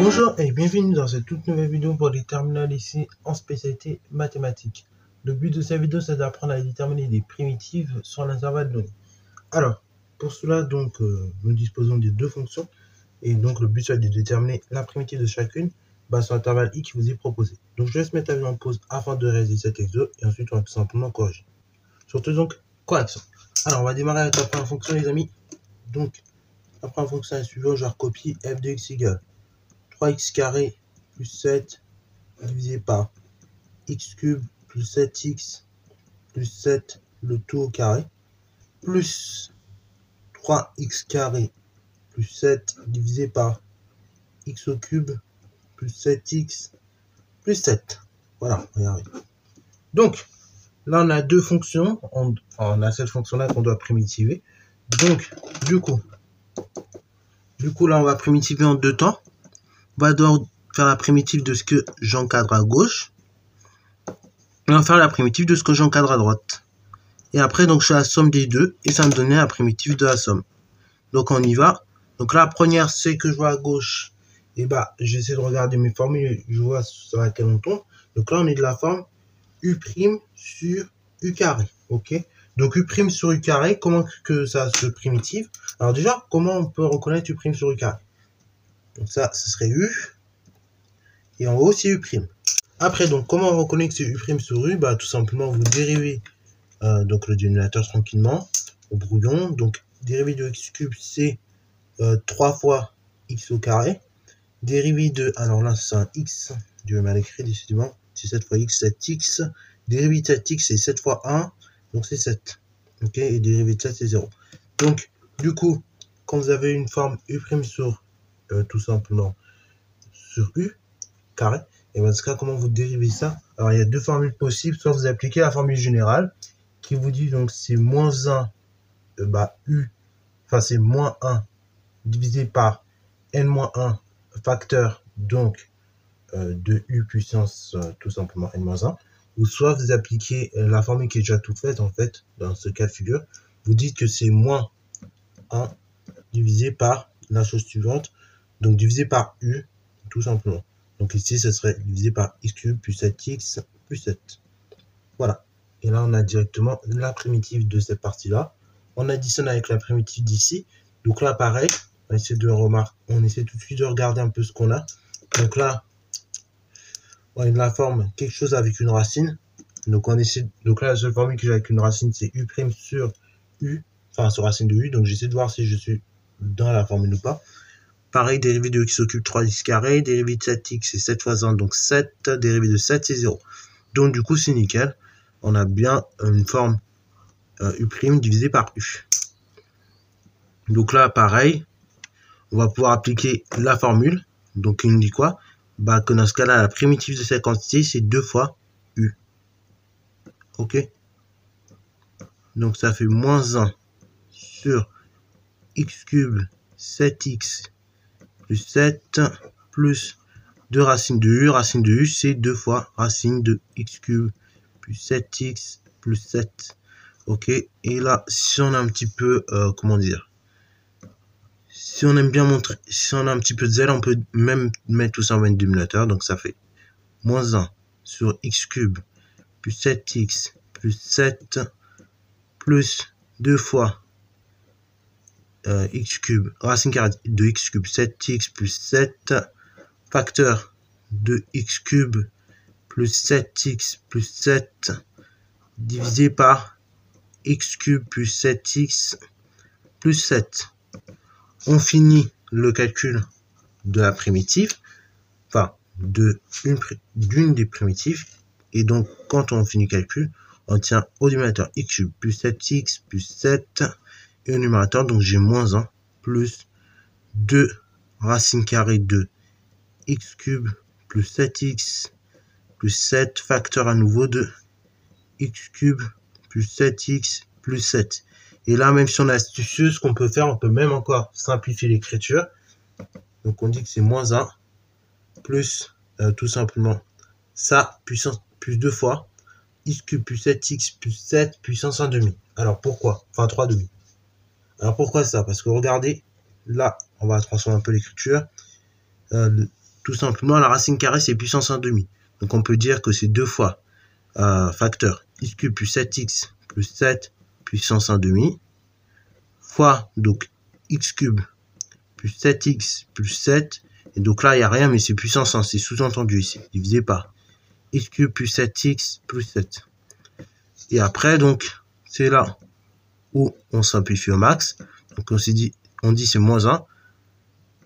Bonjour et bienvenue dans cette toute nouvelle vidéo pour les terminales ici en spécialité mathématiques. Le but de cette vidéo, c'est d'apprendre à déterminer des primitives sur l'intervalle donné. Alors, pour cela, donc, nous disposons de deux fonctions et donc le but c'est de déterminer la primitive de chacune sur l'intervalle i qui vous est proposé. Donc, je laisse mettre la vidéo en pause afin de réaliser cet exo et ensuite on va tout simplement corriger. Surtout donc, correction. Alors, on va démarrer avec la première fonction, les amis. Donc, la première fonction est suivante, je recopie f de x égale 3x carré plus 7 divisé par x cube plus 7x plus 7 le tout au carré plus 3x carré plus 7 divisé par x au cube plus 7x plus 7. Voilà, regardez. Donc, là on a deux fonctions, on a cette fonction-là qu'on doit primitiver. Donc, du coup, là on va primitiver en deux temps. On va devoir faire la primitive de ce que j'encadre à gauche. Et on va faire la primitive de ce que j'encadre à droite. Et après, donc, je fais la somme des deux. Et ça me donnait la primitive de la somme. Donc, on y va. Donc, la première, c'est que je vois à gauche. Et j'essaie de regarder mes formules. Je vois sur laquelle on tombe. Donc là, on est de la forme U' sur U carré. OK? Donc, U' sur U carré, comment que ça se primitive? Alors déjà, comment on peut reconnaître U' sur U carré? Donc ça, ce serait U. Et en haut, c'est U'. Après, donc, comment on reconnaît que c'est U' sur U? Tout simplement, vous dérivez donc le dénominateur tranquillement au brouillon. Donc, dérivé de x cube, c'est 3 fois x au carré. Dérivé de, alors là, c'est un x. Je vais mal écrire, décidément. C'est 7 fois x, 7x. Dérivé de 7x, c'est 7 fois 1. Donc, c'est 7. OK? Et dérivé de 7, c'est 0. Donc, du coup, quand vous avez une forme U' sur tout simplement sur U carré, et dans ce cas, comment vous dérivez ça? Alors, il y a deux formules possibles. Soit vous appliquez la formule générale qui vous dit donc c'est moins 1 U, enfin c'est moins 1 divisé par n-1 facteur donc de U puissance tout simplement n-1. Ou soit vous appliquez la formule qui est déjà toute faite en fait, dans ce cas de figure. Vous dites que c'est moins 1 divisé par la chose suivante, donc divisé par U tout simplement. Donc ici, ce serait divisé par x cube plus 7x plus 7. Voilà. Et là, on a directement la primitive de cette partie-là. On additionne avec la primitive d'ici. Donc là, pareil, on essaie tout de suite de regarder un peu ce qu'on a. Donc là, on a de la forme quelque chose avec une racine. Donc là, la seule formule que j'ai avec une racine, c'est U' sur U, enfin sur racine de U. Donc j'essaie de voir si je suis dans la formule ou pas. Pareil, dérivé de x au cube 3x carré, dérivé de 7x c'est 7 fois 1, donc 7, dérivé de 7 c'est 0. Donc du coup c'est nickel, on a bien une forme U' divisée par U. Donc là pareil, on va pouvoir appliquer la formule, donc il nous dit quoi? Que dans ce cas-là, la primitive de cette quantité c'est 2 fois U. Ok? Donc ça fait moins 1 sur x cube 7x plus 7 plus 2 racine de U c'est 2 fois racine de x cube plus 7x plus 7. Ok, et là, si on a un petit peu, si on aime bien montrer, si on a un petit peu de zèle, on peut même mettre tout ça en dénominateur, donc ça fait moins 1 sur x cube plus 7x plus 7 plus 2 fois x cube, racine carrée de x cube 7x plus 7 facteur de x cube plus 7x plus 7 divisé par x cube plus 7x plus 7. On finit le calcul de la primitive, enfin d'une des primitives, et donc quand on finit le calcul, on tient au dénominateur x cube plus 7x plus 7 et au numérateur, donc j'ai moins 1 plus 2 racine carrée de x cube plus 7x plus 7 facteur à nouveau de x cube plus 7x plus 7. Et là, même si on est astucieux, ce qu'on peut faire, on peut même encore simplifier l'écriture. Donc on dit que c'est moins 1 plus tout simplement ça puissance plus 2 fois x cube plus 7x plus 7 puissance 1 demi. Alors pourquoi? Enfin 3 demi. Alors pourquoi ça? Parce que regardez, là, on va transformer un peu l'écriture. tout simplement, la racine carrée, c'est puissance 1/2. Donc, on peut dire que c'est 2 fois facteur x cube plus 7x plus 7 puissance 1/2 fois donc x cube plus 7x plus 7. Et donc là, il n'y a rien, mais c'est puissance 1. C'est sous-entendu ici, divisé par x cube plus 7x plus 7. Et après, donc, c'est là où on simplifie au max. Donc, on dit c'est moins 1.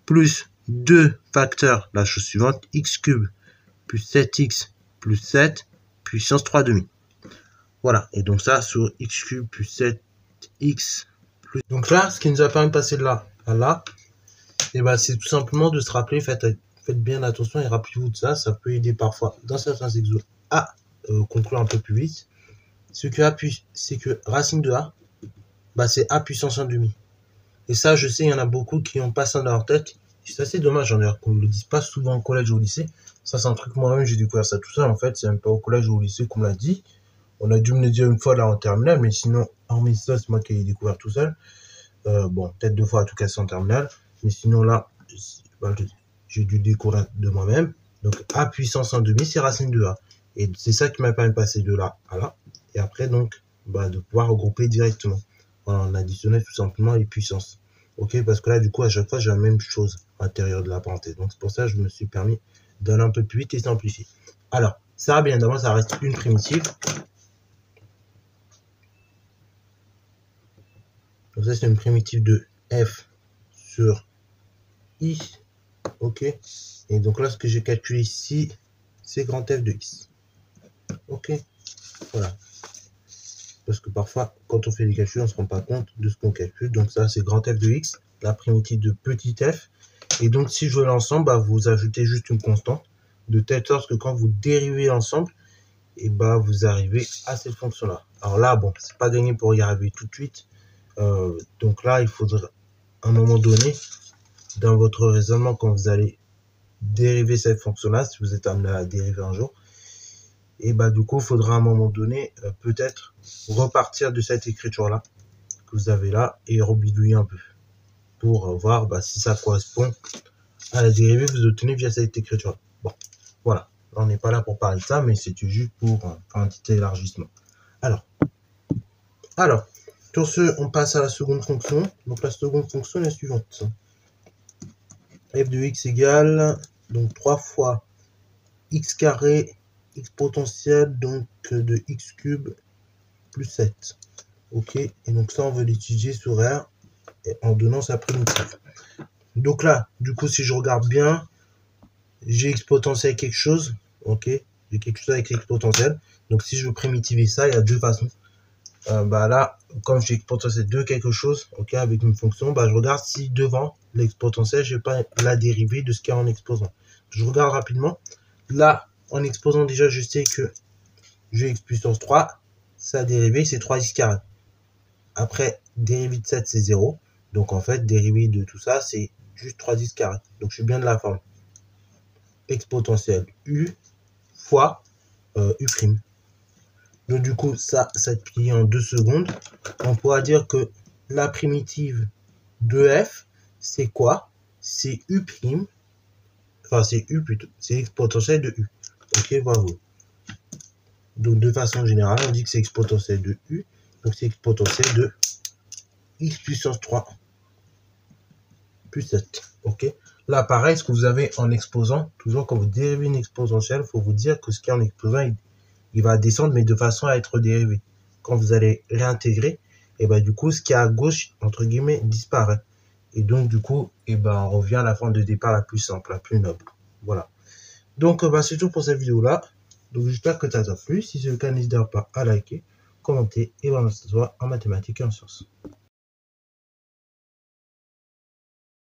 Plus 2 facteurs, la chose suivante, x cube plus 7x plus 7 puissance 3/2. Voilà, et donc ça, sur x cube plus 7x plus... Donc là, ce qui nous a permis de passer de là à là, et ben c'est tout simplement de se rappeler, faites bien attention et rappelez-vous de ça, ça peut aider parfois dans certains exos à conclure un peu plus vite. Ce que c'est que racine de a, bah c'est a puissance 1/2. Et ça, je sais, il y en a beaucoup qui ont pas ça dans leur tête. C'est assez dommage, d'ailleurs, qu'on ne le dise pas souvent au collège ou au lycée. Ça, c'est un truc, moi-même, j'ai découvert ça tout seul, en fait. C'est même pas au collège ou au lycée qu'on me l'a dit. On a dû me le dire une fois là en terminale, mais sinon, hormis ça, c'est moi qui l'ai découvert tout seul. Bon, peut-être 2 fois, en tout cas, c'est en terminale. Mais sinon, là, bah, j'ai dû découvrir de moi-même. Donc, a puissance 1/2, c'est racine de a. Et c'est ça qui m'a permis de passer de là à là. Et après, donc, bah, de pouvoir regrouper directement. On additionnait tout simplement les puissances. Ok, parce que là, du coup, à chaque fois, j'ai la même chose à l'intérieur de la parenthèse. Donc, c'est pour ça que je me suis permis d'aller un peu plus vite et simplifier. Alors, ça, bien évidemment, ça reste une primitive. Donc, ça, c'est une primitive de f sur i. Ok. Et donc là, ce que j'ai calculé ici, c'est grand f de x. Ok. Voilà. Parce que parfois, quand on fait des calculs, on ne se rend pas compte de ce qu'on calcule. Donc ça, c'est grand f de x, la primitive de petit f. Et donc, si je veux l'ensemble, bah, vous ajoutez juste une constante, de telle sorte que quand vous dérivez l'ensemble, et bah, vous arrivez à cette fonction-là. Alors là, bon, c'est pas gagné pour y arriver tout de suite. Donc là, il faudra, à un moment donné, dans votre raisonnement, quand vous allez dériver cette fonction-là, si vous êtes amené à la dériver un jour, et bah du coup, il faudra à un moment donné, peut-être repartir de cette écriture-là que vous avez là et rebidouiller un peu pour voir bah, si ça correspond à la dérivée que vous obtenez via cette écriture. Bon, voilà. On n'est pas là pour parler de ça, mais c'était juste pour faire un petit élargissement. Alors, sur ce, on passe à la seconde fonction. Donc la seconde fonction est la suivante. F de x égale donc 3 fois x carré x potentiel donc de x cube plus 7. Ok, et donc ça on veut l'étudier sur R en donnant sa primitive. Donc là, du coup, si je regarde bien, j'ai exponentiel quelque chose. Ok, j'ai quelque chose avec l'exponentiel. Donc si je veux primitiver ça, il y a deux façons. Bah là, comme j'ai exponentiel de quelque chose, ok, avec une fonction, bah je regarde si devant l'exponentiel, j'ai pas la dérivée de ce qu'il y a en exposant. Je regarde rapidement. Là, en exposant déjà, je sais que j'ai x puissance 3, sa dérivée c'est 3x carré. Après, dérivée de 7 c'est 0. Donc en fait, dérivée de tout ça, c'est juste 3x carré. Donc je suis bien de la forme exponentielle u fois u'. Donc du coup, ça se plie en 2 secondes. On pourra dire que la primitive de f, c'est quoi? C'est u'. Enfin, c'est u plutôt. C'est exponentielle de u. Ok, bravo. Donc de façon générale, on dit que c'est exponentielle de u. Donc c'est exponentielle de x puissance 3 plus 7. Ok. Là, pareil, ce que vous avez en exposant, toujours quand vous dérivez une exponentielle, il faut vous dire que ce qui est en exposant, il va descendre, mais de façon à être dérivé. Quand vous allez réintégrer, et ben du coup, ce qui est à gauche, entre guillemets, disparaît. Et donc, du coup, et ben on revient à la forme de départ la plus simple, la plus noble. Voilà. Donc, bah, c'est tout pour cette vidéo-là. Donc, j'espère que ça t'a plu. Si c'est le cas, n'hésitez pas à liker, commenter et on se voit en mathématiques et en sciences.